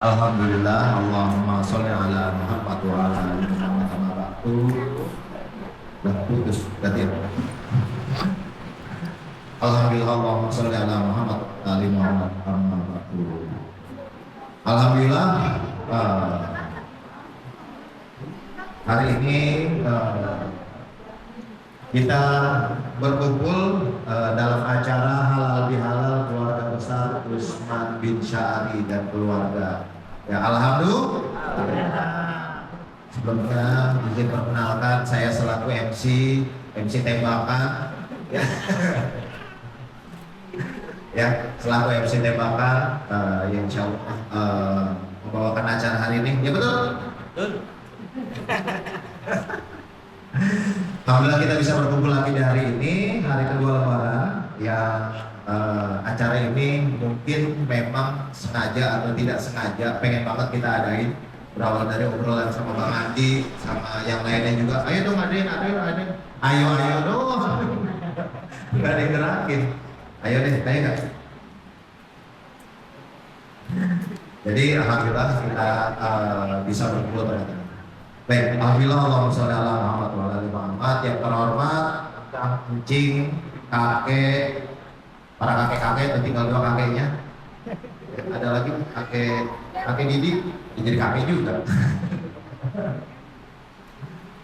Alhamdulillah, Allahumma sholli ala Muhammad wa ala ali Muhammad kama ba'du. Udah putus berarti ya. Alhamdulillah, Allahumma sholli ala Muhammad wa ala ali Muhammad kama ba'du. Alhamdulillah, hari ini kita berkumpul dalam acara halal bihalal keluarga besar Usman bin Syahri dan keluarga. Ya, alhamdulillah. Sebelumnya izin perkenalkan, saya selaku MC tembakan. Ya, ya selaku MC tembakan yang insya Allah membawakan acara hari ini. Ya betul. Betul. Alhamdulillah kita bisa berkumpul lagi di hari ini, hari kedua Lebaran, yang acara ini mungkin memang sengaja atau tidak sengaja pengen banget kita adain. Berawal dari obrolan sama Bang Andi, sama yang lainnya juga. Ayo dong adain. Ayo dong. Gak ada yang gerakin. Ayo deh, ayo gak? Jadi alhamdulillah kita bisa berkumpul ternyata. Baik, alhamdulillah, Allahumma sholli ala Muhammad wa ala ali Muhammad. Yang terhormat, Kang Encing, kakek, para kakek-kakek, tinggal dua kakeknya. Ada lagi kakek Didi, jadi kakek juga.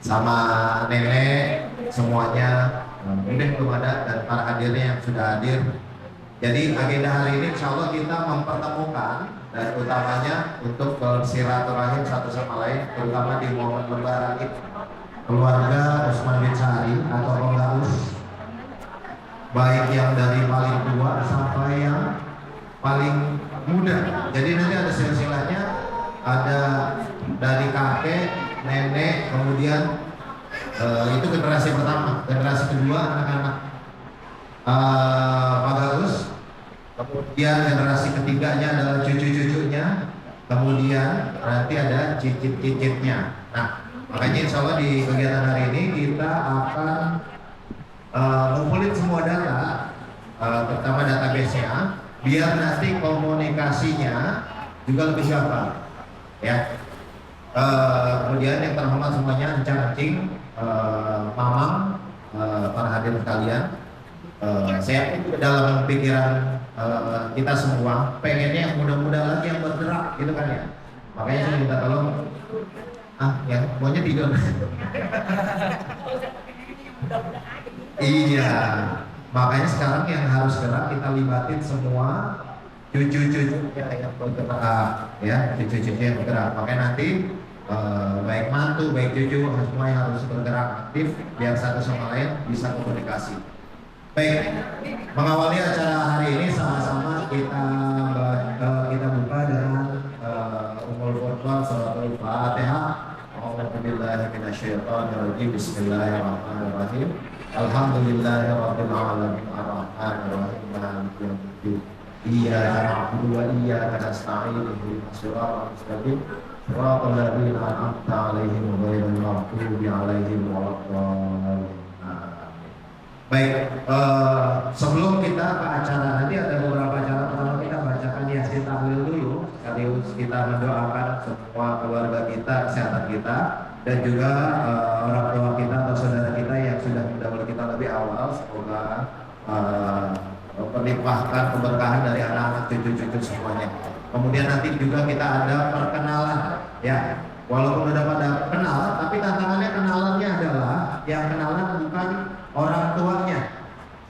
Sama nenek, semuanya udah belum ada, dan para hadirnya yang sudah hadir. Jadi agenda hari ini insya Allah kita mempertemukan dan utamanya untuk bersilaturahim satu sama lain, terutama di momen Lebaran ini. Keluarga Usman bin Syahri atau Rogaus, baik yang dari paling tua sampai yang paling muda. Jadi nanti ada silsilahnya, ada dari kakek, nenek, kemudian itu generasi pertama, generasi kedua anak-anak Pak Gaus, kemudian generasi ketiganya adalah cucu-cucunya, kemudian nanti ada cicit-cicitnya. Nah, makanya insya Allah di kegiatan hari ini kita akan ngumpulin semua data, terutama database-nya, biar nanti komunikasinya juga lebih gampang. Ya. Kemudian yang terhormat semuanya, Encing, Mamang, para hadirin sekalian. Saya dalam pikiran kita semua pengennya yang muda-muda lagi yang bergerak gitu kan ya, makanya saya minta tolong yang maunya tidur. Iya, makanya sekarang yang harus gerak kita libatin semua cucu-cucunya yang bergerak, ya cucu-cucunya yang bergerak. Makanya nanti baik mantu, baik cucu, semuanya harus bergerak aktif biar satu sama lain bisa komunikasi. Baik, mengawali acara hari ini sama-sama kita buka dengan Ummul Qur'an Suratul Fatihah. A'udzubillahi minasyaitonirrajim. Bismillahirrahmanirrahim. Alhamdulillahirabbil alamin arrahmanir rahim maliki yaumiddin. Iyyaka na'budu wa iyyaka nasta'in ihdinas siratal mustaqim. Shiratal ladzina an'amta 'alaihim ghairil maghdubi 'alaihim waladdallin. Baik, sebelum kita ke acara nanti ada beberapa acara. Pertama kita bacakan Yasin tahlil dulu, sekaligus kita mendoakan semua keluarga kita, kesehatan kita, dan juga orang tua kita atau saudara kita yang sudah mendahului kita lebih awal. Semoga melimpahkan keberkahan dari anak-anak, cucu-cucu semuanya. Kemudian nanti juga kita ada perkenalan, ya. Walaupun udah pada kenal, tapi tantangannya kenalannya adalah yang kenalan bukan orang tuanya,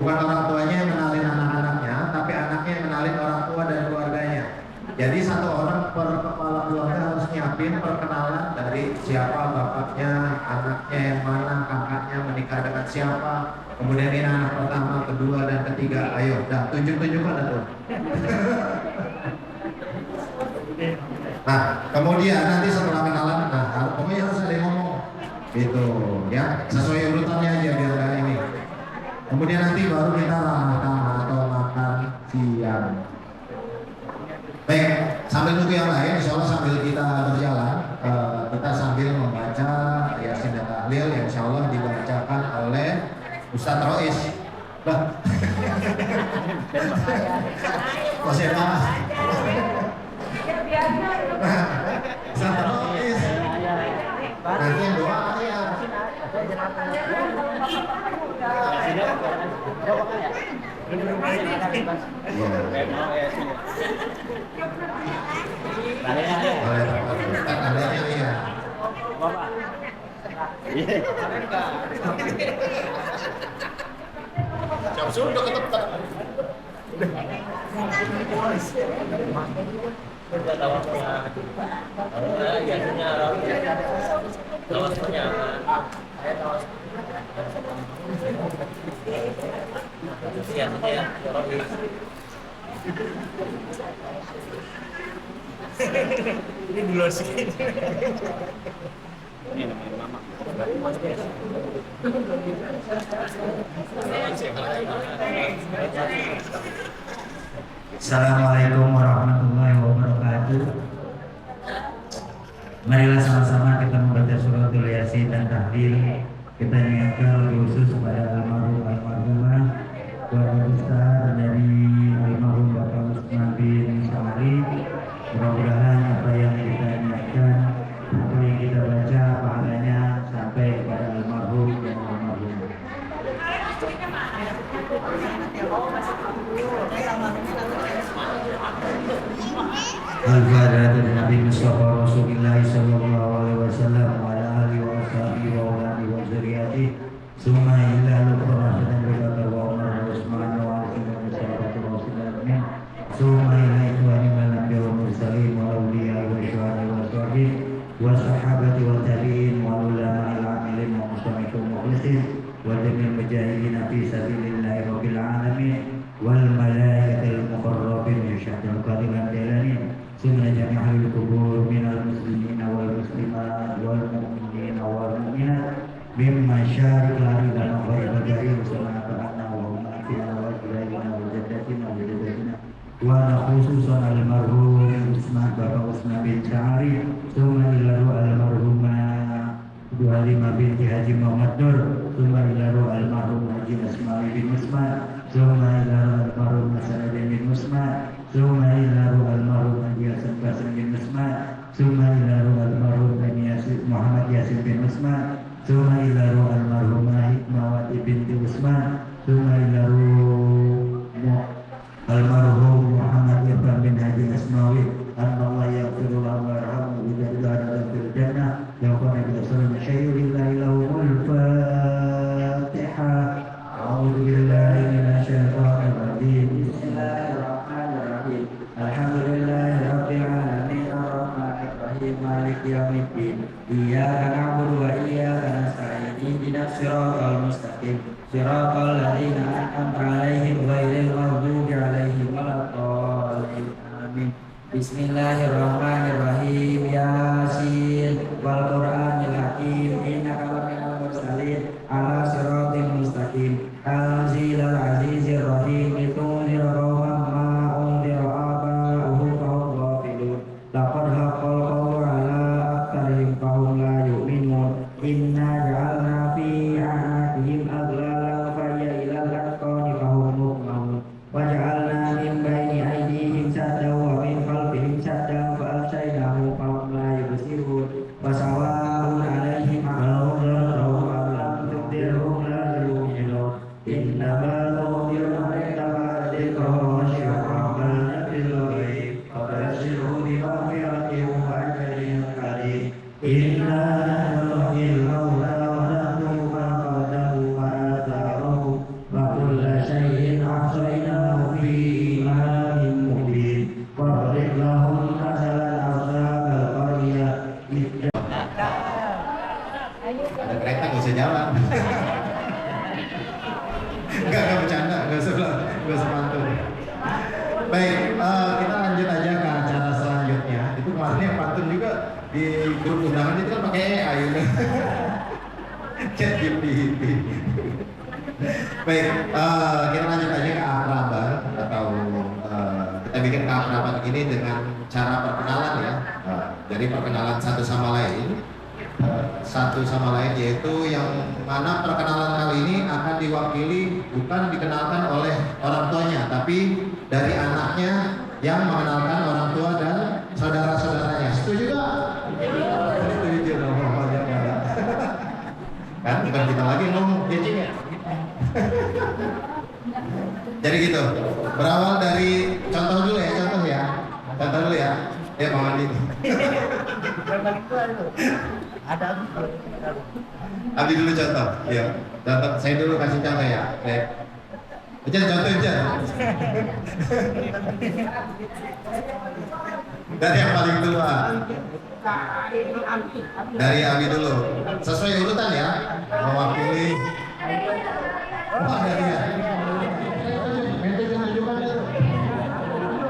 bukan orang tuanya yang kenalin anak-anaknya, tapi anaknya yang kenalin orang tua dan keluarganya. Jadi satu orang per kepala keluarga harus nyiapin perkenalan dari siapa bapaknya, anaknya yang mana, kakaknya menikah dengan siapa, kemudian ini anak pertama, kedua, dan ketiga. Ayo, dah tunjuk-tunjukkan tuh. Nah, kemudian nanti setelah kenalan, pokoknya harus ada yang ngomong, gitu, ya, sesuai urutannya aja biar gak ini. Kemudian nanti baru kita ramah-tamah atau makan siang. Baik, sambil nunggu yang lain, insya Allah sambil kita berjalan, kita sambil membaca Yasin dan tahlil yang insya Allah dibacakan oleh Ustadz Rois. Bah, masih apa? Santrois. Nanti yang doa ya. Jam sudah ketemu. Ini dulu sih. Ini namanya mama. Assalamualaikum warahmatullahi wabarakatuh. Marilah sama-sama kita membaca suratul Yasin dan tahlil. Kita niatkan khusus kepada almarhum almarhumah keluarga besar dari almarhum Bapak Usman bin Syamari. Mudah-mudahan apa yang kita niatkan, apa yang kita baca pahalanya sampai kepada almarhum dan almarhumah. Al-Fatihah dari Nabi Mustafa Rasulullah sallallahu alaihi wasallam wa ala alihi wa sahbihi wa alihi wa zuriyati summa ila al-Qur'an wa Umar Usman wa Ali sahabat Rasulullah summa ila ikhwani wal anbiya wal mursalin wa awliya wa syuhada wa salihin wa sahabati wa tabi'in wa ulama al-amilin wa mustami'in mukhlisin wa jamil mujahidin fi sabilillahi rabbil alamin wal malaikatil muqarrabin yushadul qadiman jalanin summa jami'ul kubur minal muslimina wal muslimat wal mu'minina wal mu'minat mimma syarikul ardi dan ghaibal jari summa ta'ana wa umatina wa julaina wa jaddatina wa jaddatina wa khususan almarhum Usman Bapak Usman bin Syahari summa ilaru almarhumah Halimah binti Haji Muhammad Nur summa ilaru almarhum Haji Asma'i bin Usman summa ilaru almarhum Hasanuddin bin Usman summa ilaru almarhum Haji Hasan Basim bin Usman summa ilaru almarhum Muhammad Yasin bin Usman summa ilaru almarhumah Hikmawati binti Usman summa ilaru almarhum Muhammad Irfan bin Haji Asmawi Allah yaghfiru lahu wa yarhamhu wa yaj'alhu fil jannah yaqulu bi sallallahu alaihi lahumul Fatihah. A'udzu billahi minasyaitonir rajim. Bismillahirrahmanirrahim. Alhamdulillahi rabbil alamin arrahmanir rahim maliki yaumiddin. Iyyaka na'budu wa iyyaka nasta'in. Ihdinas siratal mustaqim. Siratal ladzina an'amta 'alaihim ghairil maghdubi 'alaihim waladdallin. Amin. Bismillahirrahmanirrahim. Yasin wal Qur'anil hakim innaka laminal mursalin ala siratal mustaqim tanzilal azizir rahim litunzira qauman ma unzira aba'uhum fahum ghafilun laqad haqqal qawlu ala aktsarihim fahum la yu'minun inna ja'alna fi a'naqihim aghlalan fa hiya ilal azqani fahum muqmamun wa ja'alna min baini aydihim saddan wa min khalfihim saddan fa aghshaynahum fahum la yubsirun wa sawa'un 'alaihim a'anzartahum am lam tunzirhum la yu'minun innama tunziru man ittaba'a dhikra syir'an bil ghaib fabashshirhu bi maghfiratin wa ajrin karim inna nuhyil mauta wa nahnu ma qaddamu wa atharuhu wa kulla shay'in ahsaynahu fi imamin mubin wadrib lahum masalan ashabal qaryah Ada kereta nggak usah jalan. Enggak bercanda, nggak usah pantun. Baik, kita lanjut aja ke acara selanjutnya. Itu kemarin yang pantun juga di grup undangan itu kan pakai AI. Chat GPT. Baik, kita lanjut aja ke akraban atau kita bikin keakraban ini dengan cara perkenalan ya. Jadi perkenalan satu sama lain yaitu yang mana perkenalan kali ini akan diwakili bukan dikenalkan oleh orang tuanya tapi dari anaknya yang mengenalkan orang tua dan saudara-saudaranya. Setuju nggak? Setuju dong, pokoknya nggak ada. Kan bukan kita lagi ngomong, ya. Jadi gitu, berawal dari contoh dulu ya, contoh dulu ya. Ya Bang Andi. Ada Abi dulu contoh, ya. Contoh, saya dulu kasih contoh ya. Baik. Contoh aja. Dari yang paling tua. Dari Abi dulu. Sesuai urutan ya. Mewakili. Wah, dari ya. Mente tunjukkan itu.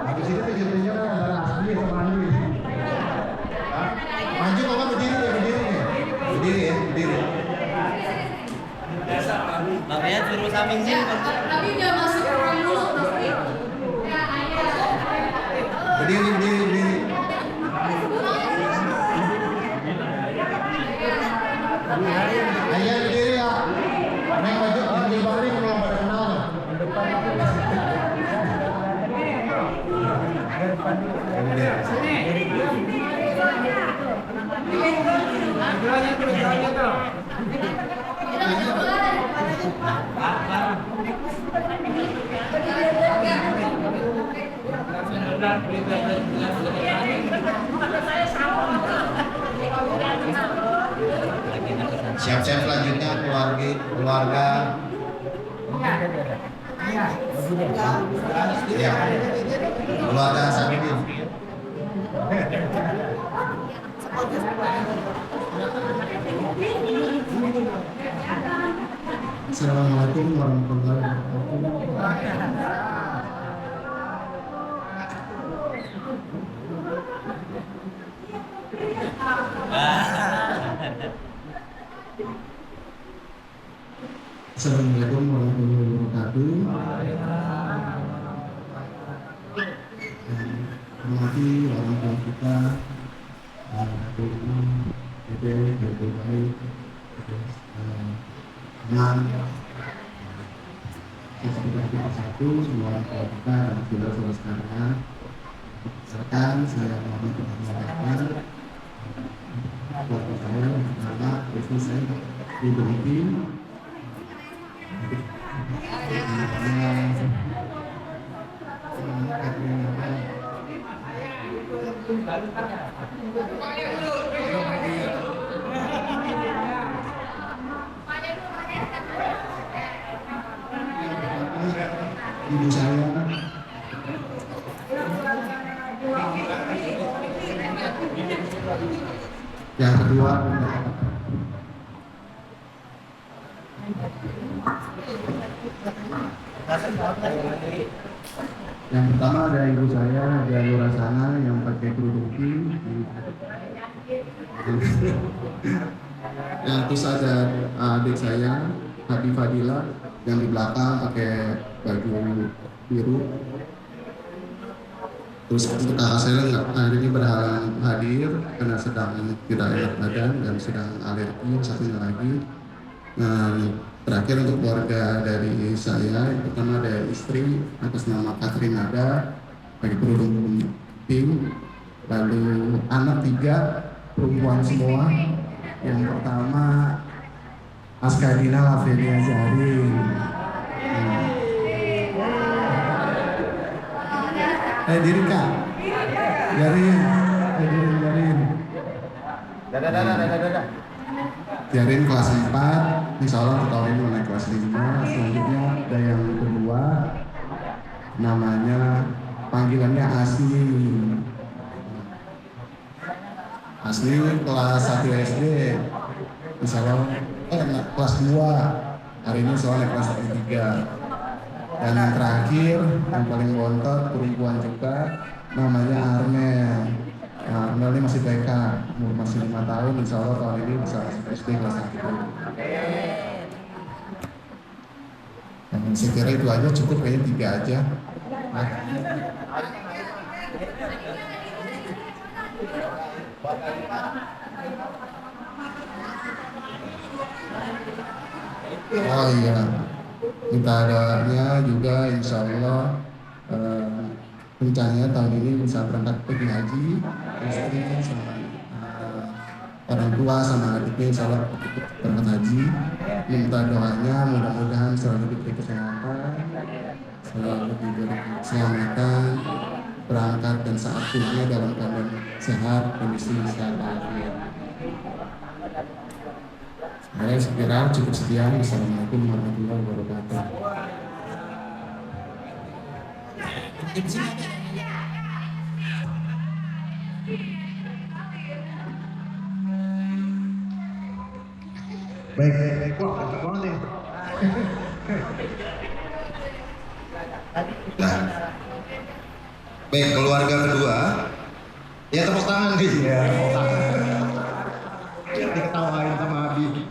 Habis itu tunjukkan antara Abi sama Andi. Maju kok berdiri nih. Berdiri. makanya suruh samping sini. Tapi udah masuk ruang dulu pasti. Ya, Berdiri. Ayah berdiri ya. Neng maju, yang di balik belum pada kenal. Siap-siap selanjutnya keluarga. Ya. Keluarga Sabidin. Assalamualaikum warahmatullahi wabarakatuh. Assalamualaikum warahmatullahi wabarakatuh. Hormati orang tua kita, ibu, dede, baik, teman, sesudah kita satu, semua orang tua kita dan saudara-saudara sekalian. Serta saya mohon perhatian keluarga saya, anak, istri saya, ibu Ibu. Ibu saya, yang kedua, yang pertama ada ibu saya, ada Lura sana yang pakai kerudung pink. Yang terus ada adik saya, Hadi Fadila, yang di belakang pakai baju biru. Terus untuk kakak saya hari ini berhalangan hadir karena sedang tidak enak badan dan sedang alergi. Satunya lagi. Nah, terakhir untuk keluarga dari saya, yang pertama ada istri atas nama Katrinada, pakai kerudung pink. Lalu anak 3 perempuan semua. Yang pertama Askadina Lavenia Zarin. Diri Kak. Jarin. Jarin kelas 4, insya Allah tahun ini naik kelas 5. Selanjutnya ada yang kedua, namanya panggilannya Asni. Asni kelas 1 SD, insya Allah kelas 2. Hari ini soalnya kelas 3. Dan yang terakhir, yang paling bontot, perempuan juga, namanya Armel. Nah, Armel ini masih TK, umur masih 5 tahun, insya Allah tahun ini bisa SD kelas 1. Dan saya kira itu aja, cukup kayaknya 3 aja. Nah. Oh iya, minta doanya juga insya Allah rencananya tahun ini bisa berangkat pergi haji, istri sama orang tua sama adiknya insya Allah ikut berangkat haji. Minta doanya mudah-mudahan selalu diberi kesehatan, selalu diberi keselamatan, berangkat dan saat pulangnya dalam keadaan sehat, kondisi sehat walafiat. Saya sekira cukup sekian. Assalamualaikum warahmatullahi wabarakatuh. Baik. Wah, mantap banget nih. Nah. Baik, keluarga kedua. Ya tepuk tangan nih. Ya, tepuk tangan. Diketawain sama Abi.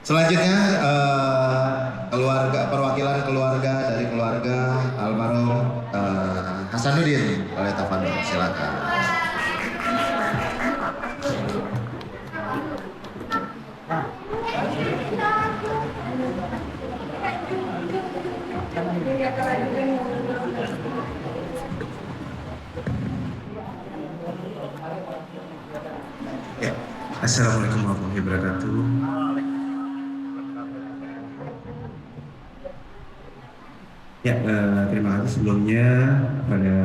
Selanjutnya perwakilan keluarga dari keluarga almarhum Hasanuddin oleh Tafadhol, silakan. Ya. Assalamualaikum warahmatullahi wabarakatuh. Ya, terima kasih sebelumnya pada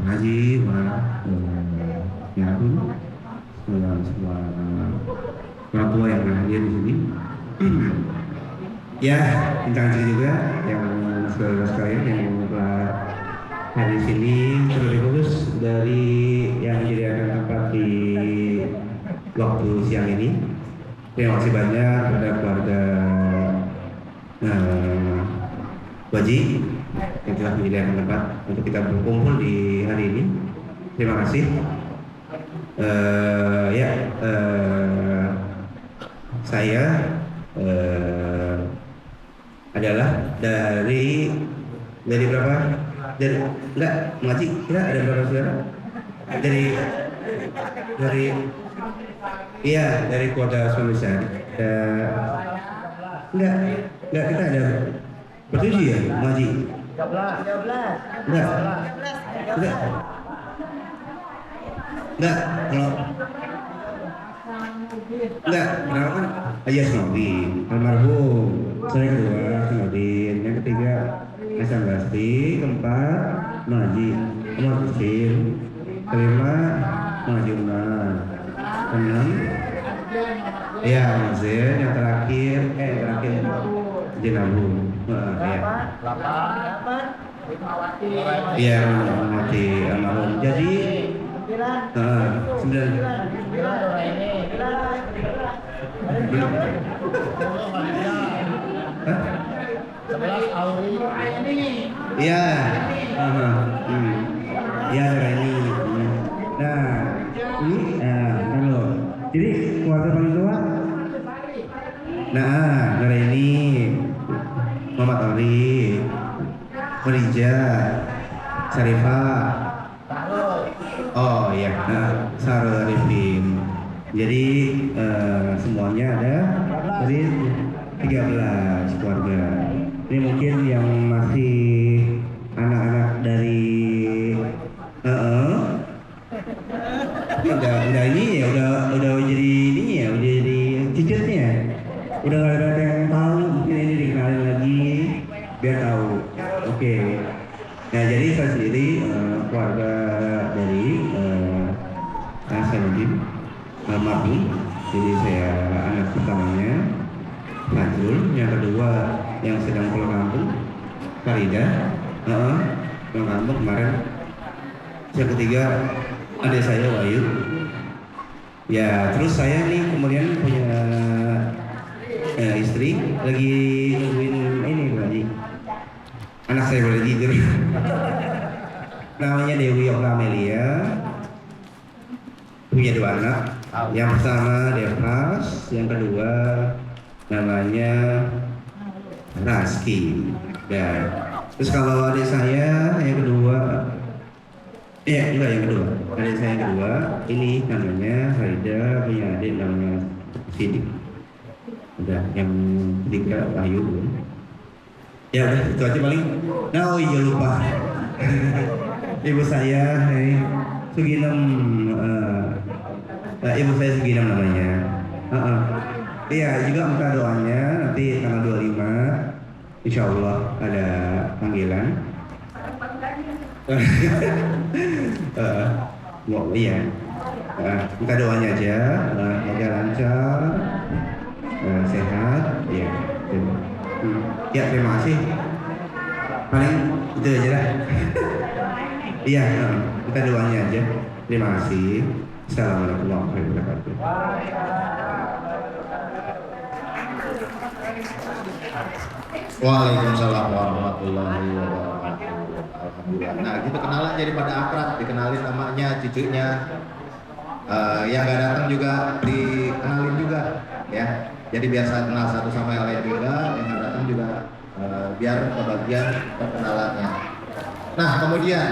Haji, semua orang tua yang hadir di sini. Ya, minta kasih juga yang saudara sekalian yang telah hadir di sini, terlebih khusus dari yang menyediakan tempat di waktu siang ini. Terima kasih banyak kepada keluarga Waji yang telah menyediakan tempat untuk kita berkumpul di hari ini. Terima kasih. Saya adalah dari berapa? Mengaji kira ada berapa saudara? Dari keluarga suami saya. Enggak, kita ada bertujuh ya, mengaji. 13. Enggak, kenapa kan? Ayah Sinodin, almarhum, saya kedua Sinodin, yang ketiga Hasan Basri, keempat mengaji, Umar Kusir, kelima mengaji Umar, enam, ya Mazir, yang terakhir Jenabu, ya mati almarhum. Jadi 9. Iya. Iya ada ini. Nah, ini kan lo. Jadi keluarga paling tua. Nah, ada ini Muhammad Ali, Khadija, Syarifah. Oh iya, Sarul Arifin. Jadi semuanya ada dari 13 keluarga. Ini mungkin yang masih anak-anak dari udah ini ya, udah jadi ini ya, udah jadi cicitnya. Udah gak ada yang tahu, mungkin ini dikenalin lagi biar tahu. Oke. Nah, jadi saya sendiri keluarga dari Hasanuddin almarhum. Jadi saya anak pertamanya Fajrul, yang kedua yang sedang pulang kampung Farida, pulang kampung kemarin. Yang ketiga adik saya Wahyu. Ya, terus saya nih kemudian punya istri lagi nungguin ini Bu Haji. Anak saya boleh tidur. Namanya Dewi Yokla Amelia. Punya 2 anak. Yang pertama Devas, yang kedua namanya Raski. Dan terus kalau adik saya yang kedua, yang kedua, adik saya yang kedua ini namanya Farida, punya adik namanya Sidik. Udah, yang ketiga Ayu. Ya udah itu aja paling. Nah oh iya lupa. Ibu saya Suginem, ibu saya Suginem namanya. Iya juga minta doanya nanti tanggal 25 Insya Allah ada panggilan. Iya. Minta doanya aja, semoga lancar, sehat, ya. Ya terima kasih. Paling itu aja lah. Iya, minta doanya aja. Terima kasih. Assalamualaikum warahmatullahi wabarakatuh. Waalaikumsalam warahmatullahi wabarakatuh. Alhamdulillah. Nah, gitu kenalan jadi pada akrab, dikenalin namanya, cucunya. Yang gak datang juga dikenalin juga, ya. Jadi biar saya kenal satu sama yang lain juga, yang gak datang juga biar kebagian perkenalannya. Nah, kemudian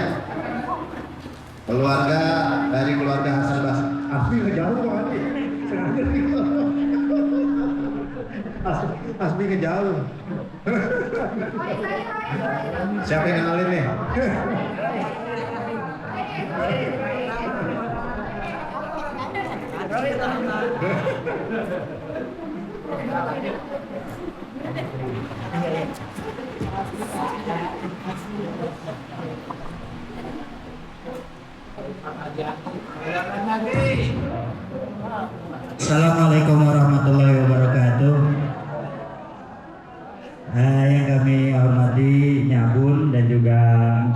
keluarga dari keluarga Hasan Basri. Asmi ngejauh kok Andi. Asmi ngejauh. Siapa yang kenalin nih? Assalamualaikum warahmatullahi wabarakatuh. Yang kami hormati Nyabun dan juga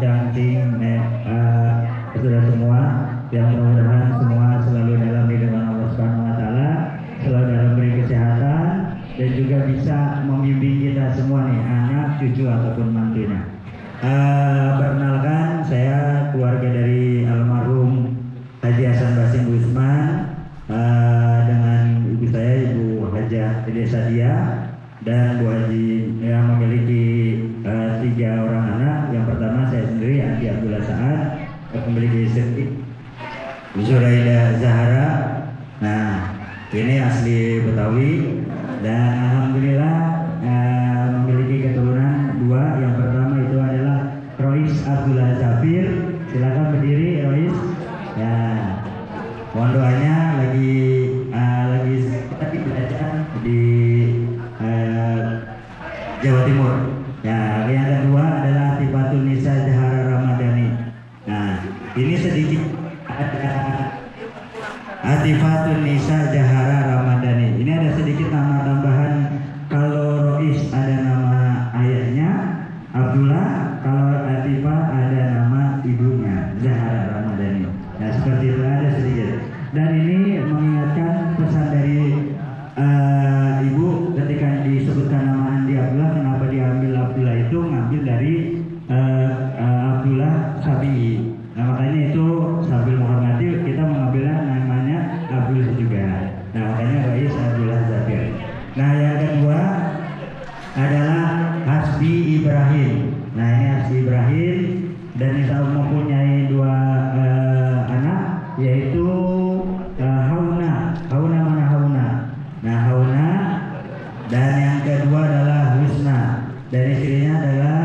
Canting, saudara semua, yang mudah-mudahan semua selalu dalam lindungan Allah Subhanahu Wa Taala, selalu dalam beri kesehatan dan juga bisa membimbing kita semua nih, anak, cucu ataupun mantunya. Perkenalkan, saya keluarga dari almarhum Haji Hasan Basri Gusman, dengan ibu saya, Ibu Hajah Dede Sadia, dan Bu Haji yang memiliki 3 orang anak. Yang pertama saya sendiri, Andi Abdullah Saad, memiliki istri Zuraida Zahara. Nah, ini asli Betawi dan alhamdulillah memiliki keturunan 2. Yang pertama itu adalah Rois Abdullah Zafir. Silakan berdiri Rois. Ya, mohon doanya lagi belajar di Jawa Timur. Ya, yang kedua adalah Atifatun Nisa Zahara Ramadhani. Nah, ini sedikit Atifatun Nisa Zahara Ramadhani. Ini ada sedikit nama tambahan. Kalau Rois ada nama ayahnya Abdullah, kalau Atifah ada nama ibunya Zahara Ramadhani. Nah, seperti itu ada sedikit. Dan ini mengingatkan pesan dari ibu ketika disebutkan nama Andi Abdullah, kenapa diambil Abdullah itu ngambil dari Abdullah Sabi. Nah, makanya itu sambil menghormati kita mengambilnya namanya Abdullah juga. Nah, makanya Rois Abdullah Zafir. Nah, yang kedua adalah Hasbi Ibrahim. Nah, ini Hasbi Ibrahim dan insya Allah mempunyai 2 anak, yaitu Hauna. Nah, Hauna, dan yang kedua adalah Husna, dan istrinya adalah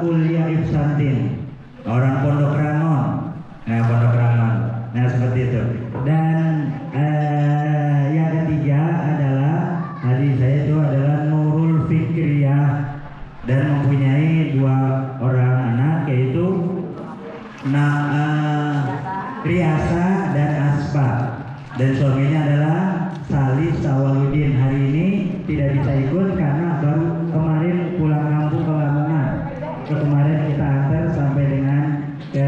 Ulia Ibsantin, orang Pondok Rangon. Nah, seperti itu. Dan yang ketiga adalah adik saya itu adalah Nurul Fikriyah dan mempunyai 2 orang anak, yaitu Riasa dan Aspa, dan suaminya adalah Salih Sawaludin. Hari ini tidak bisa ikut karena baru kemarin pulang kampung ke Lamongan. Kemarin kita antar sampai dengan ke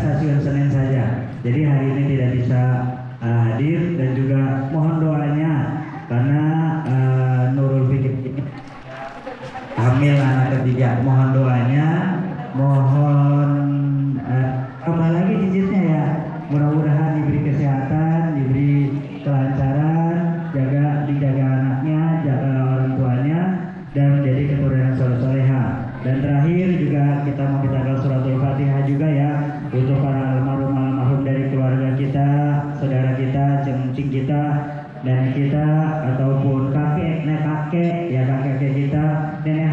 stasiun Senen saja. Jadi hari ini tidak bisa hadir, dan juga mohon doanya karena Nurul Fikri ini hamil anak ketiga. Mohon doanya, mohon tambah lagi cicitnya ya. Mudah-mudahan diberi kesehatan, diberi kelancaran, dijaga anaknya, jaga orang tuanya, dan menjadi keturunan soleh-soleha. Dan terakhir juga kita membacakan suratul Fatihah juga ya untuk para almarhum dari keluarga kita, saudara kita, cengcing kita, dan kita ataupun kakek kita, nenek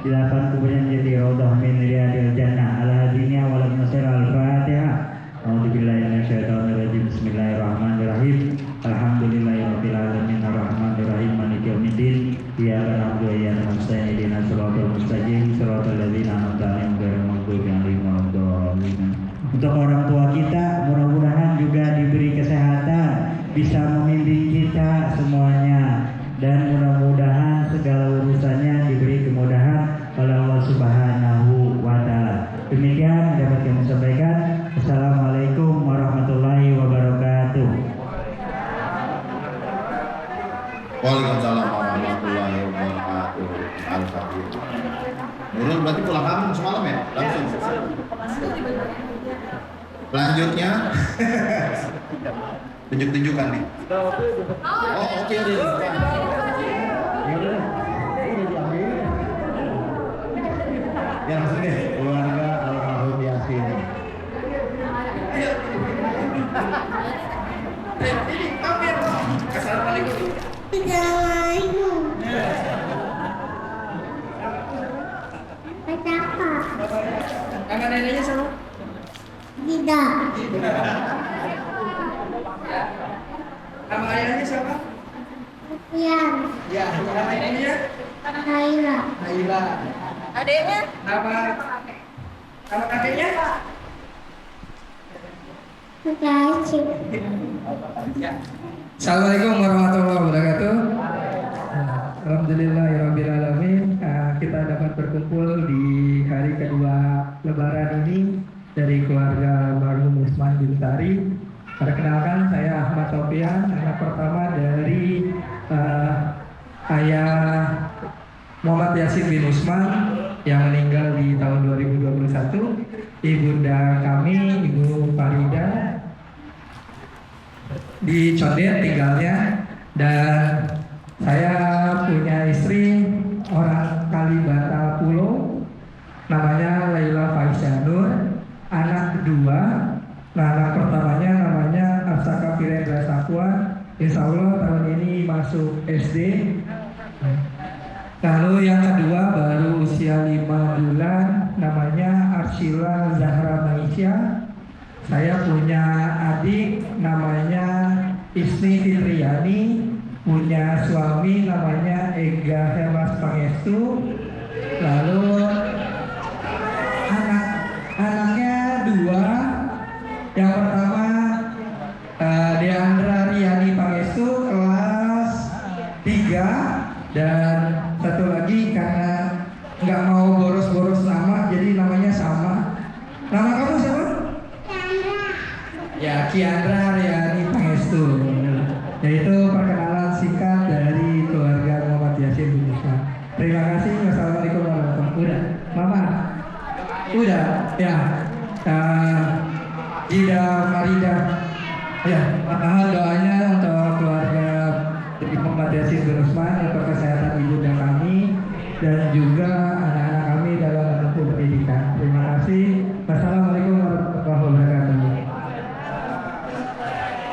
dilakukan kuburan jadi raudhah min riyadil jannah. Al-hadiniya wal nasir al-fatihah. A'udzubillahi minasyaitonirrajim. Bismillahirrahmanirrahim. Alhamdulillahirabbil alamin arrahmanir rahim maliki yaumiddin. Iyyaka na'budu wa iyyaka nasta'in ihdinas siratal mustaqim siratal ladzina an'amta 'alaihim ghairil maghdubi 'alaihim waladdallin. Untuk orang tua kita mudah-mudahan juga diberi kesehatan, bisa membimbing kita semuanya, dan mudah-mudahan segala urusannya diberi kemudahan oleh Allah Subhanahu wa taala. Demikian dapat kami sampaikan. Assalamualaikum warahmatullahi wabarakatuh. Waalaikumsalam warahmatullahi wabarakatuh. Al-Fatihah. Nurul berarti pulang kampung semalam ya? Langsung. Selanjutnya tunjuk-tunjukkan nih. Oh, oke deh. Ya langsung deh, keluarga almarhum Yasin. Assalamualaikum. Betapa? Kakak neneknya sama? Tidak. Nama ayahnya siapa? Yan. Ya, nama neneknya? Naila. Naila. Adiknya? Nama kakeknya? Kasih. Assalamualaikum warahmatullahi wabarakatuh. Alhamdulillahirrabbilalamin. Kita dapat berkumpul di hari kedua Lebaran ini dari keluarga almarhum Usman bin Sari. Perkenalkan, saya Ahmad Sofian, anak pertama dari ayah Muhammad Yasin bin Usman yang meninggal di tahun 2021. Ibunda kami, Ibu Farida, di Condet tinggalnya, dan saya punya istri orang Kalibata Pulau, namanya Laila Faisya Nur, anak kedua. Nah, anak pertamanya namanya Afsaka Firendra Sakwa, insya Allah tahun ini masuk SD. Lalu yang kedua baru usia 5 bulan, namanya Arshila Zahra Maisya. Saya punya adik namanya Isni Fitriani, punya suami namanya Ega Hemas Pangestu. Lalu anaknya dua, yang pertama Deandra Riani Pangestu kelas 3, dan satu lagi karena nggak mau boros-boros nama jadi namanya sama. Nama kamu siapa? Ya, Kiandra Riani Pangestu. Yaitu perkenalan singkat dari keluarga Muhammad Yasin bin Usman. Terima kasih. Wassalamualaikum warahmatullahi wabarakatuh. Udah, Mama? Udah, ya. Ida Farida. Ya, mohon doanya untuk keluarga Muhammad Yasin bin Usman, untuk kesehatan ibunda kami dan juga anak-anak kami dalam menempuh pendidikan. Terima kasih. Wassalamualaikum warahmatullahi wabarakatuh.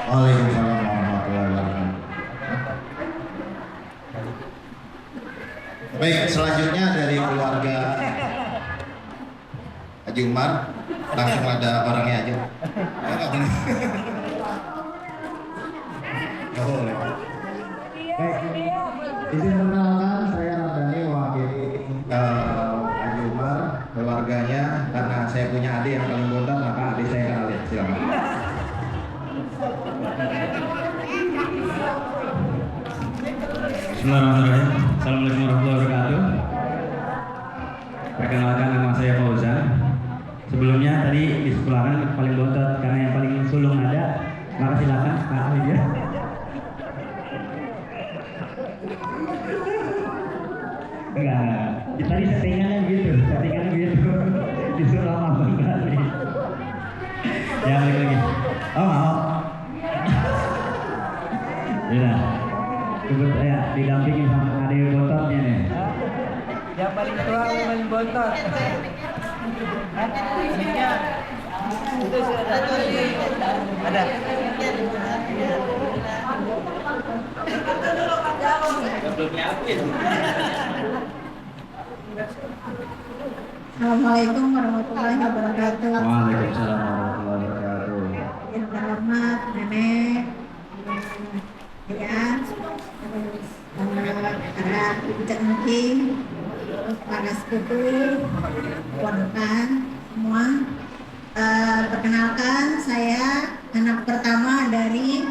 Waalaikumsalam warahmatullahi wabarakatuh. Baik, selanjutnya dari keluarga Haji Umar, langsung ada orangnya aja. Nggak boleh. Nggak boleh. Baik, izin perkenalkan, saya Ramdhani, mewakili Haji Umar, keluarganya. Karena saya punya adik yang paling bodoh, maka adik saya kenalin. Silakan. Bismillahirrahmanirrahim. Assalamualaikum warahmatullahi wabarakatuh. Perkenalkan, nama saya Fauzan. Sebelumnya tadi disepulakan paling bontot karena yang paling sulung ada. Maka silakan Pak Lydia. Enggak, tadi settingannya gitu, disuruh sama Bang Gali. Ya, balik lagi. Oh, mau. Ya, sebut ya, didampingin sama adik bototnya nih. Yang paling tua, yang paling bontot. Adiknya. Itu sudah ada. Belum yakin. Assalamualaikum warahmatullahi wabarakatuh. Waalaikumsalam warahmatullahi wabarakatuh. Yang terhormat nenek, ya, terus para ibu cengking, terus para sepupu, ponakan semua. Perkenalkan, saya anak pertama dari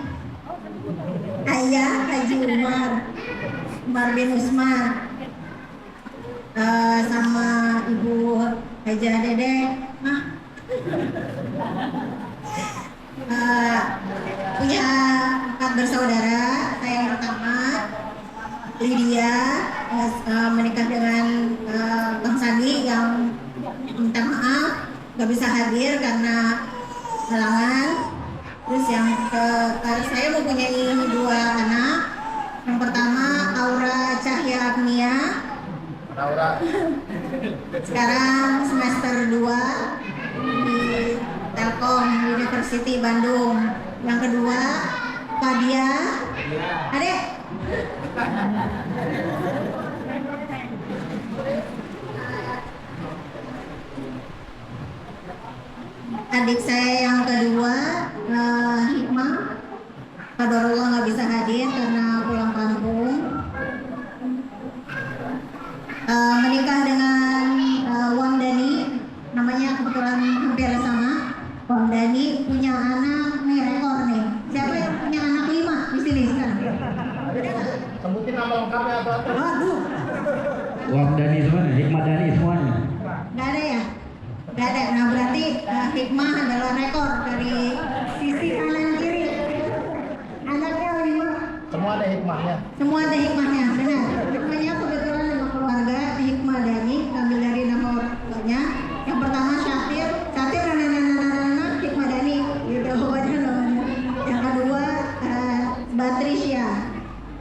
Ayah Haji Umar bin Usman, sama Ibu Haja Dede. Punya 4 bersaudara. Saya yang pertama Lydia, menikah dengan Bang Sandi yang minta maaf gak bisa hadir karena halangan. Terus yang saya mempunyai 2 anak. Yang pertama Aura Cahya Agnia, sekarang semester 2 di Telkom University Bandung. Yang kedua Fadia, adek. Adik saya yang kedua Hikmah, Qadarullah nggak bisa hadir karena pulang kampung. Menikah dengan Wang Dani, namanya kebetulan hampir sama. Wang Dani punya anak nih, rekor nih. Siapa yang punya anak 5 di sini sekarang? Sebutin nama lengkapnya apa? Waduh, Wang Dani semuanya, Hikmat Dani semuanya. nggak ada ya? Nggak ada. Nah berarti Hikmah adalah rekor dari sisi kanan kiri. Anaknya 5. Semua ada hikmahnya. Semua ada hikmahnya, benar. Hikmahnya kebetulan nama keluarga Hikmah Dani, ambil dari nama orang tuanya. Yang pertama Syafir, Hikmah Dani, gitu namanya. Yang kedua Batrisya,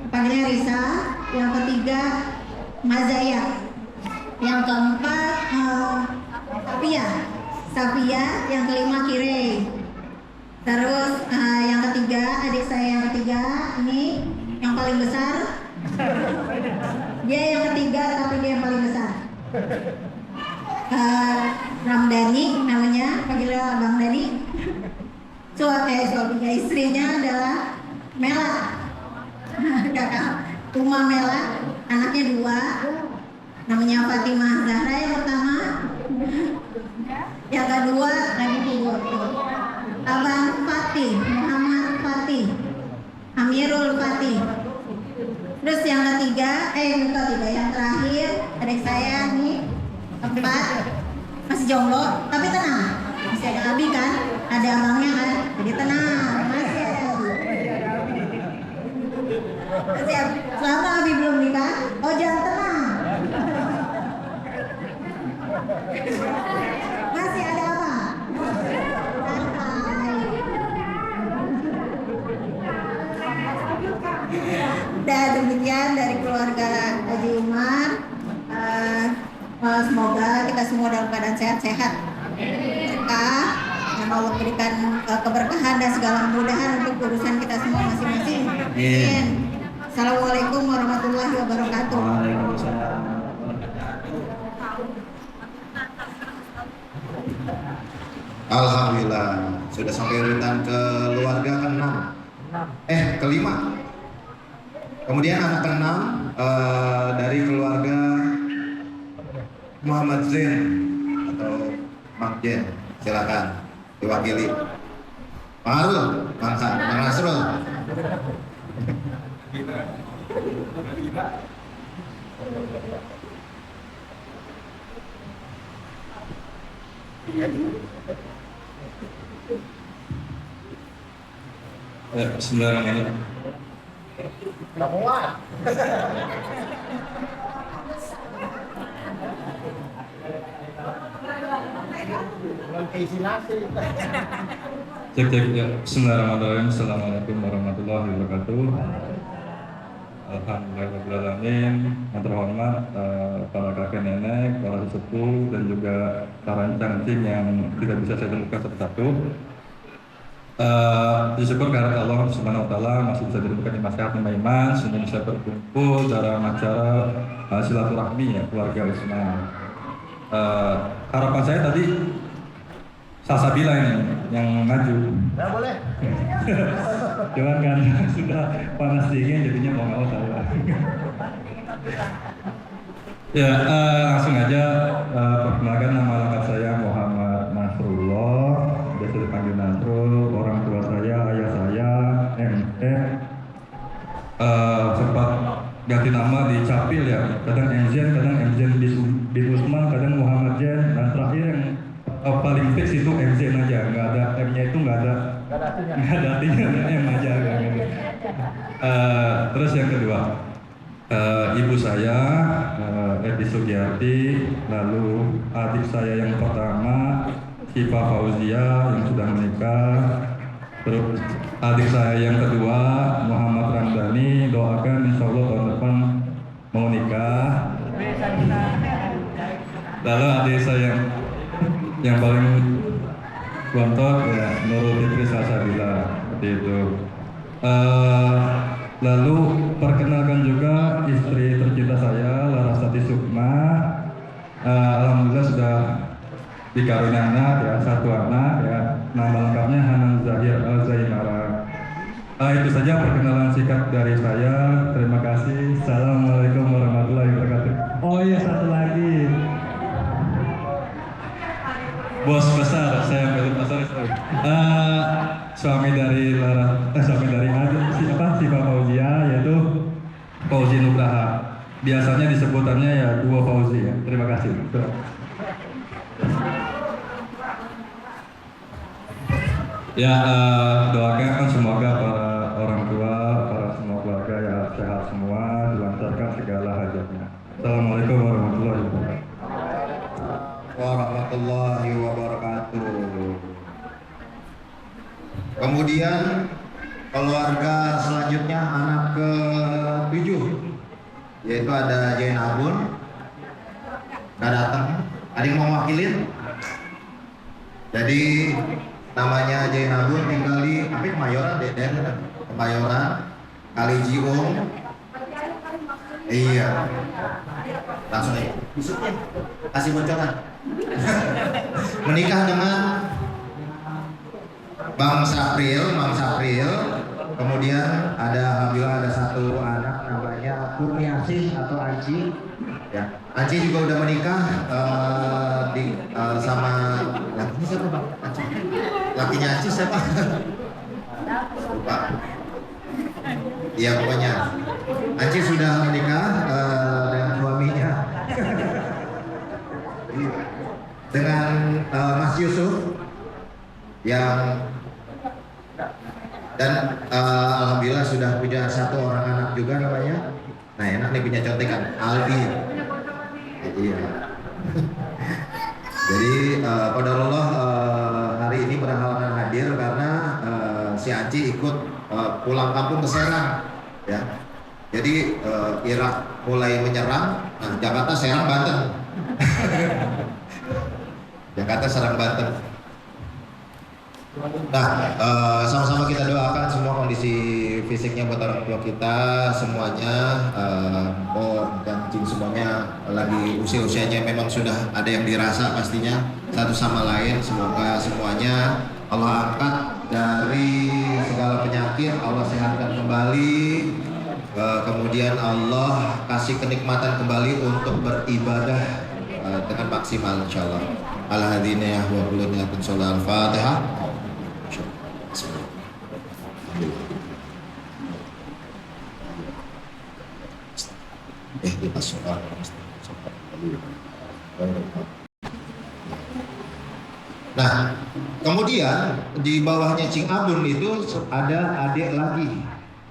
panggilnya Risa. Yang ketiga Mazaya. Yang keempat Safia. Yang kelima Kirei. Terus yang ketiga, adik saya yang ketiga ini yang paling besar. Dia yang ketiga tapi dia yang paling besar. Ramdhani namanya, panggilnya Bang Dani. Suaminya, istrinya adalah Mela. Kakak Uma Mela, anaknya 2. Namanya Fatimah Zahra yang pertama. Yang kedua lagi tidur. Abang Fatih, Muhammad Fatih, Amirul Fatih. Terus yang ketiga, yang terakhir adik saya nih, 4, masih jomblo, tapi tenang, masih ada Abi kan, ada abangnya kan, jadi tenang, masih ada Abi. Selama Abi belum nikah, jangan tenang. Masih ada apa? Dan demikian dari keluarga Haji Umar. Semoga kita semua dalam keadaan sehat-sehat, berkah, dan Allah berikan keberkahan dan segala kemudahan untuk urusan kita semua masing-masing. Amin. Assalamualaikum warahmatullahi wabarakatuh. Waalaikumsalam. Alhamdulillah sudah sampai urutan keluarga ke-6. Ke-5. Kemudian anak ke-6 dari keluarga Muhammad Zain atau Mak Jen. Silakan diwakili. Bang Arul, Bang Nasrul. Bismillahirrahmanirrahim. Nggak muat. Belum keisi nasi. Cek ya. Bismillahirrahmanirrahim. Assalamualaikum warahmatullahi wabarakatuh. Alhamdulillahirrahmanirrahim. Yang terhormat para kakek nenek, para sesepuh dan juga para cangcing yang tidak bisa saya temukan satu-satu. Bersyukur karena Allah Subhanahu wa taala masih bisa ditemukan di masyarakat iman sehingga bisa berkumpul dalam acara silaturahmi ya keluarga Usman. Harapan saya tadi Salsabila ini yang maju. Ya boleh. Cuman kan sudah panas dingin jadinya mau nggak mau saya. Ya langsung aja perkenalkan nama lengkap saya Muhammad Nasrullah, biasa dipanggil Nasrul. Orang tua saya, ayah saya, sempat ganti nama di Capil ya, kadang MZen bin Usman, kadang Muhammad Jen, dan terakhir yang paling fix itu MZen aja, nggak ada M-nya itu nggak ada artinya, ada M aja gitu. Terus yang kedua, ibu saya Edi Sugiyarti, lalu adik saya yang pertama Siva Fauzia yang sudah menikah, terus adik saya yang kedua Muhammad Ramdhani, doakan insya Allah tahun depan mau nikah. Lalu adik saya yang paling bontot ya Nurul Fitri Salsabila, seperti itu. Lalu perkenalkan juga istri tercinta saya Larasati Sukma. Alhamdulillah sudah dikaruniai anak ya, satu anak ya, nama lengkapnya Hanan Zahir Al-Zainara. Itu saja perkenalan singkat dari saya. Terima kasih. Assalamualaikum warahmatullahi wabarakatuh. Oh iya, satu lagi. Bos besar, saya Philip Asar. Suami dari Siva Fauzia, yaitu Fauzi Nugraha. Biasanya disebutannya ya Dua Fauzi ya. Terima kasih. Ya, doakan semoga para orang tua, para semua keluarga ya sehat semua, dilancarkan segala hajatnya. Assalamualaikum warahmatullahi wabarakatuh. Warahmatullahi wabarakatuh. Kemudian keluarga selanjutnya anak ke-7, yaitu ada Jain Abun, nggak datang. Ada yang mau wakilin? Jadi namanya Jain Abun, tinggal di Kemayoran, Kemayoran, Kali Jiung. Iya. Langsung aja. Kasih bocoran. Menikah dengan Bang Sapril. Kemudian alhamdulillah ada satu anak namanya Kurniasih atau Anci. Ya, Anci juga udah menikah sama lakinya siapa Bang? Anci. Lakinya Anci siapa? Lupa. Iya pokoknya Anci sudah menikah dengan suaminya. Dengan Mas Yusuf yang dan alhamdulillah sudah punya satu orang anak juga namanya. Nah enak nih punya contekan Aldi. Iya. Jadi qadarullah hari ini berhalangan hadir karena si Anci ikut pulang kampung ke Serang ya. Jadi Irak mulai menyerang, nah Jakarta serang Banten. Jakarta serang Banten. Nah, sama-sama kita doakan semua kondisi fisiknya buat orang tua kita semuanya, dan semuanya lagi usia-usianya memang sudah ada yang dirasa pastinya satu sama lain. Semoga semuanya Allah angkat dari segala penyakit, Allah sehatkan kembali, kemudian Allah kasih kenikmatan kembali untuk beribadah dengan maksimal insyaallah. Al-hadiniyah wa kullu niyatin sholal Al-Fatihah. Nah, kemudian di bawahnya Cing Abun itu ada adik lagi,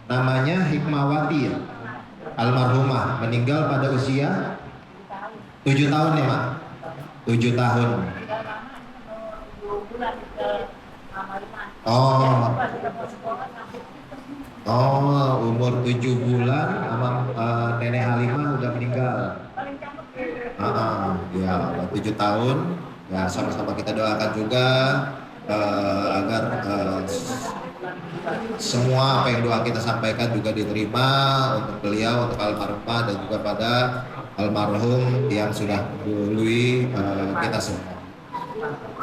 namanya Hikmawati ya, almarhumah, meninggal pada usia 7 tahun ya Mak, 7 tahun. Umur 7 bulan sama Nenek Halimah udah meninggal. Ya 7 tahun. Ya sama-sama kita doakan juga agar semua apa yang doa kita sampaikan juga diterima untuk beliau, untuk almarhumah dan juga pada almarhum yang sudah mendahului kita semua.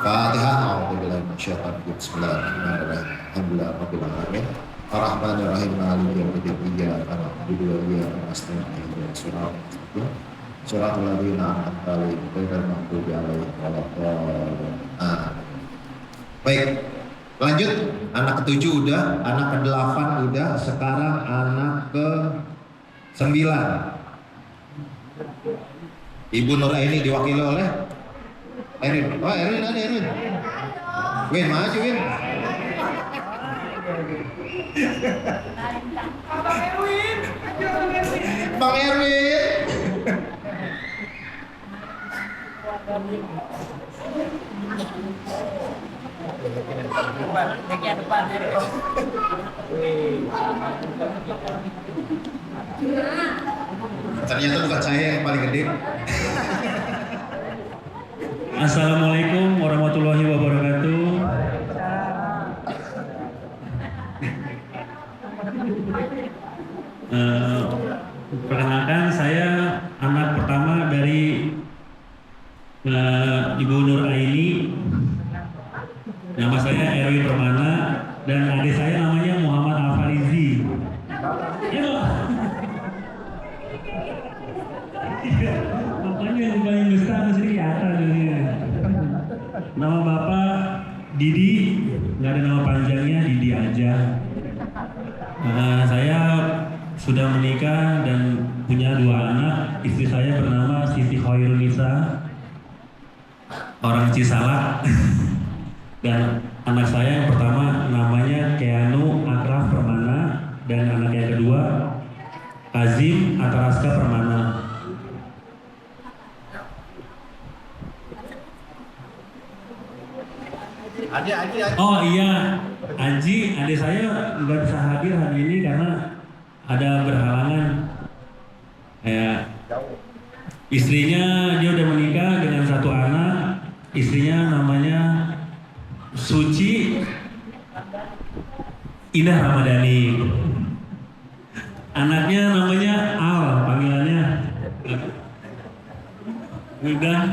Fatihah. A'udzubillahi minasyaitonir rajim. Bismillahirrahmanirrahim. Alhamdulillahirabbil alamin. Ar-Rahmanir-Rahim. Maliki yaumiddin. Iyyaka na'budu wa iyyaka nasta'in. Shiratal ladzina an'amta 'alaihim ghairil maghdubi 'alaihim waladdallin. Baik. Lanjut, anak ke-7 udah, anak ke-8 udah, sekarang anak ke-9. Ibu Nur Aini diwakili oleh Erin. Oh, Erin ada Erin. Win, maju Win. Bang Erwin. Depan. Ternyata bukan saya yang paling gede. Assalamualaikum warahmatullahi wabarakatuh. Perkenalkan, saya anak pertama dari Ibu Nur Aini. Nama saya Erwin Permana dan adik saya namanya Muhammad Al-Farizi. Makanya yang paling besar di sini kelihatan. Nama bapak Didi, nggak ada nama panjangnya, Didi aja. Saya sudah menikah dan punya 2 anak. Istri saya bernama Siti Khairunisa, orang Cisalak. Dan anak saya yang pertama namanya Keanu Akraf Permana dan anak yang kedua Azim Ataraska Permana. Oh iya, Anji, adik saya nggak bisa hadir hari ini karena ada berhalangan. Istrinya dia udah menikah dengan 1 anak. Istrinya namanya Suci Indah Ramadhani. Anaknya namanya Al, panggilannya. Udah.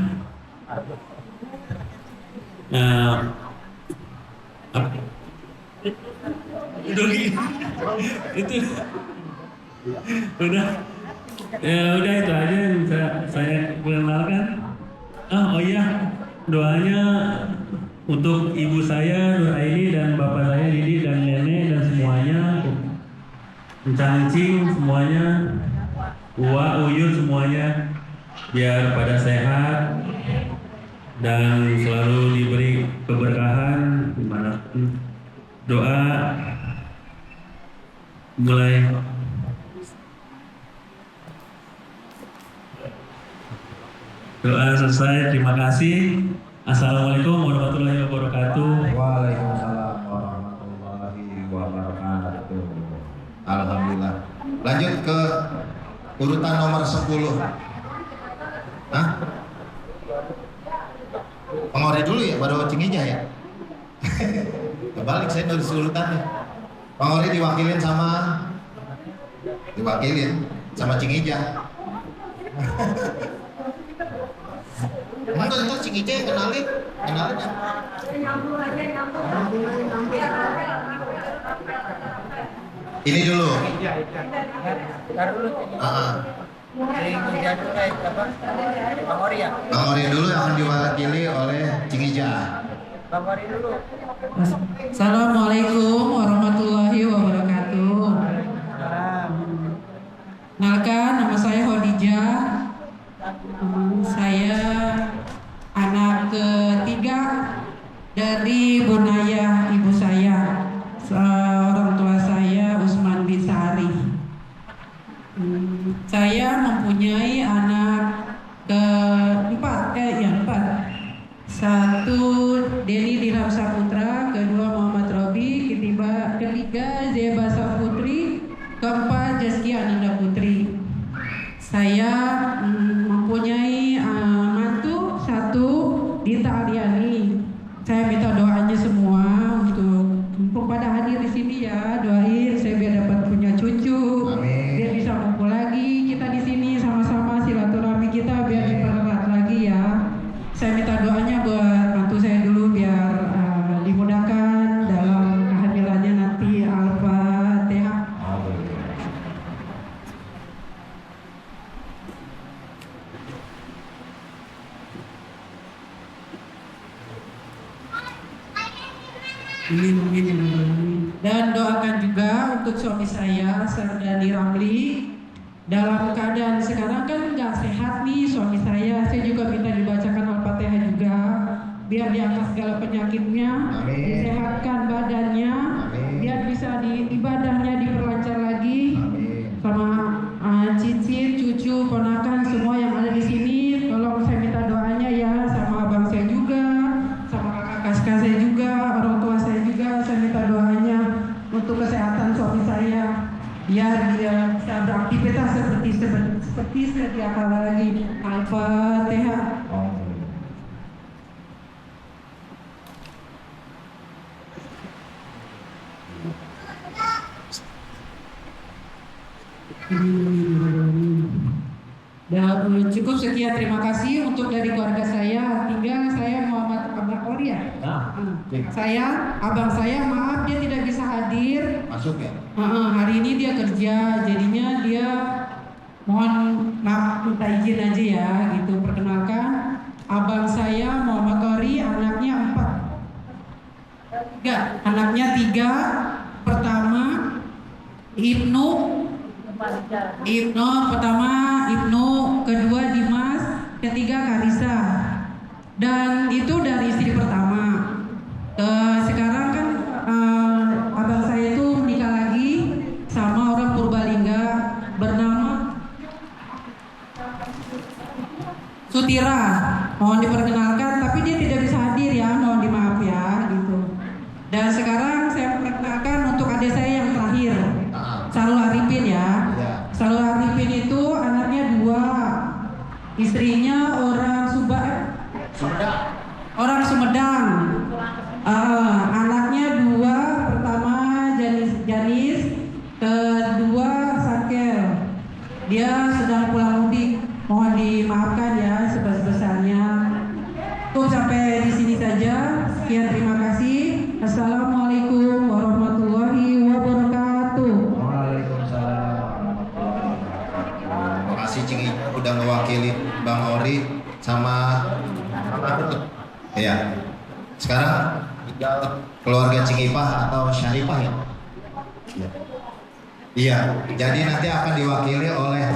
Itu udah. Ya udah, itu aja yang saya perkenalkan. Oh iya, doanya untuk ibu saya Nur Aini dan bapak saya Didi dan nenek dan semuanya, Cancing semuanya, Uwa, Uyun semuanya, biar pada sehat dan selalu diberi keberkahan dimanapun. Doa mulai. Doa selesai, terima kasih. Assalamualaikum warahmatullahi wabarakatuh. Waalaikumsalam warahmatullahi wabarakatuh. Alhamdulillah. Lanjut ke urutan nomor 10. Hah? Pengori dulu ya, baru Cingija ya? Kebalik, saya nulis urutannya. Pengori diwakilin sama Cingija. Enggak, Cingija yang kenalin ya. Ini dulu. Bang Ori ya? Bang Ori dulu yang akan diwakili oleh Cingija. Bang Ori dulu. Assalamualaikum warahmatullahi wabarakatuh. Kenalkan, nama saya Khadijah. Saya anak ketiga dari Bunaya ibu saya. Orang tua saya Usman bin Sari. Saya mempunyai anak keempat. 1 Deni Dirham Saputra, kedua Muhammad Robi, ketiga Zeba Saputri, keempat Zaskia Ananda Putri. Dan doakan juga untuk suami saya, Sardani Ramli, dalam keadaan sekarang kan nggak sehat nih suami saya. Saya juga minta dibacakan Al-Fatihah juga, biar di atas segala penyakitnya, Amin. disehatkan badannya, Amin. biar bisa ibadahnya diperlancar lagi. Amin. Sama cicit, cucu, ponakan semua yang ada di sini, tolong saya minta doanya ya, sama abang saya juga, sama kakak saya juga, orang tua saya juga, saya minta doanya untuk kesehatan suami saya, biar dia bisa beraktivitas seperti sedia kala lagi. Al-Fatihah. Dan cukup sekian, terima kasih untuk dari keluarga saya. Tinggal saya Muhammad Abang Oria. Saya, abang saya, maaf dia tidak bisa hadir. Masuk ya? Hari ini dia kerja, jadinya dia mohon maaf, minta izin aja ya, gitu. Perkenalkan, abang saya Muhammad Ori, anaknya 4. Anaknya 3. Pertama Ibnu, kedua Dimas, ketiga Karisa. Dan itu dari istri pertama. Sekarang kan abang saya itu menikah lagi sama orang Purbalingga bernama Sutira. Mohon diperkenalkan, tapi dia tidak bisa hadir ya, mohon dimaaf ya, gitu. Dan sekarang saya perkenalkan untuk adik saya yang terakhir, Sarul Arifin ya. Sarul Arifin itu anaknya 2, istrinya orang orang Sumedang. Anaknya 2, pertama Janis, kedua Sakel. Dia sedang pulang mudik, mohon dimaafkan ya sebesar-besarnya. Cukup sampai di sini saja. Sekian, terima kasih. Assalamualaikum warahmatullahi wabarakatuh. Terima kasih Cing udah mewakili Bang Ori sama ya. Sekarang keluarga Cing Ipah atau Syarifah ya? Iya. Jadi nanti akan diwakili oleh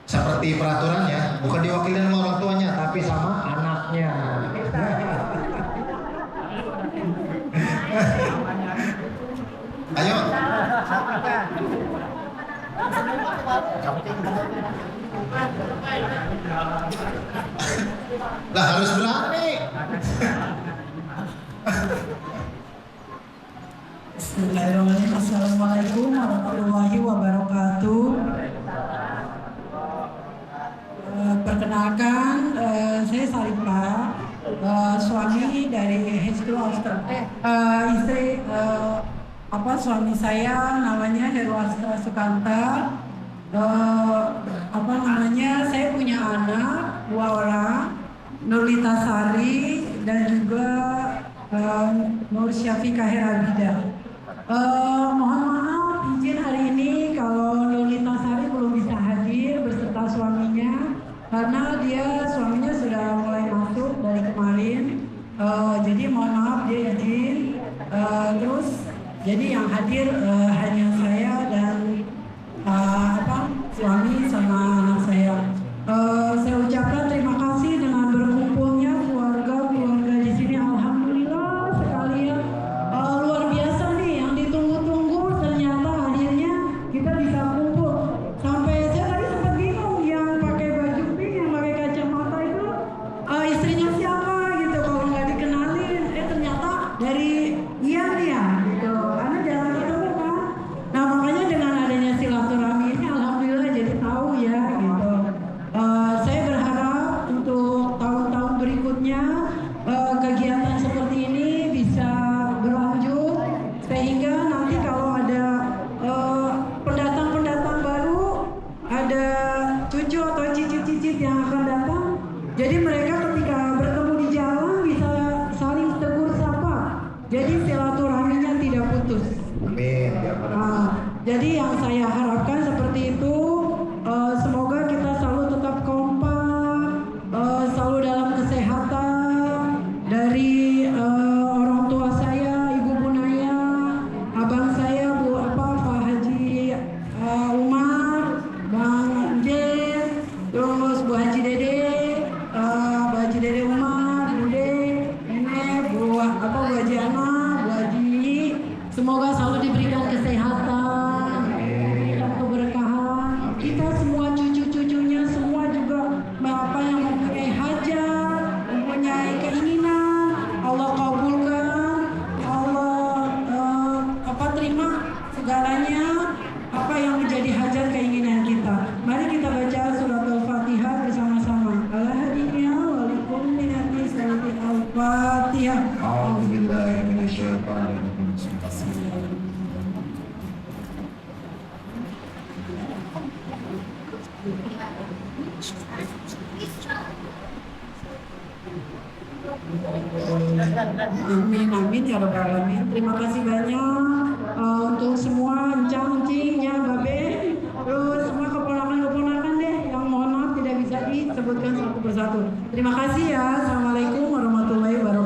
seperti peraturannya, bukan diwakili sama orang tuanya, tapi sama anaknya. Ayo. Lah harus berani. Bismillahirrahmanirrahim. Assalamualaikum warahmatullahi wabarakatuh. Perkenalkan, saya Sarifah, suami dari Hizbul Australia. Istri suami saya namanya Herwastra Sukanta. Saya punya anak 2 orang, Nurlita Sari dan juga Nur Syafiqah Herabida. Mohon maaf izin hari ini kalau Nurlita Sari belum bisa hadir beserta suaminya, karena suaminya sudah mulai masuk dari kemarin. Jadi mohon maaf dia izin. Terus jadi yang hadir hanya saya dan suami sama anak saya. Saya ucapkan terima kasih dengan berkumpulnya keluarga di sini. Alhamdulillah sekalian, luar biasa nih yang ditunggu-tunggu, ternyata akhirnya kita bisa kumpul. Sampai saya tadi sempat bingung, yang pakai baju pink, yang pakai kacamata itu istrinya siapa gitu, kalau nggak dikenalin, ternyata dari Ian ya gitu. Karena jarang ketemu kan. Siap. A'udzubillahi minasyaitonir Amin, amin ya rabbal alamin. Terima kasih banyak untuk semua encang-encing ya Babe, terus semua keponakan-keponakan deh yang mohon maaf tidak bisa disebutkan satu persatu. Terima kasih ya. Assalamualaikum warahmatullahi wabarakatuh.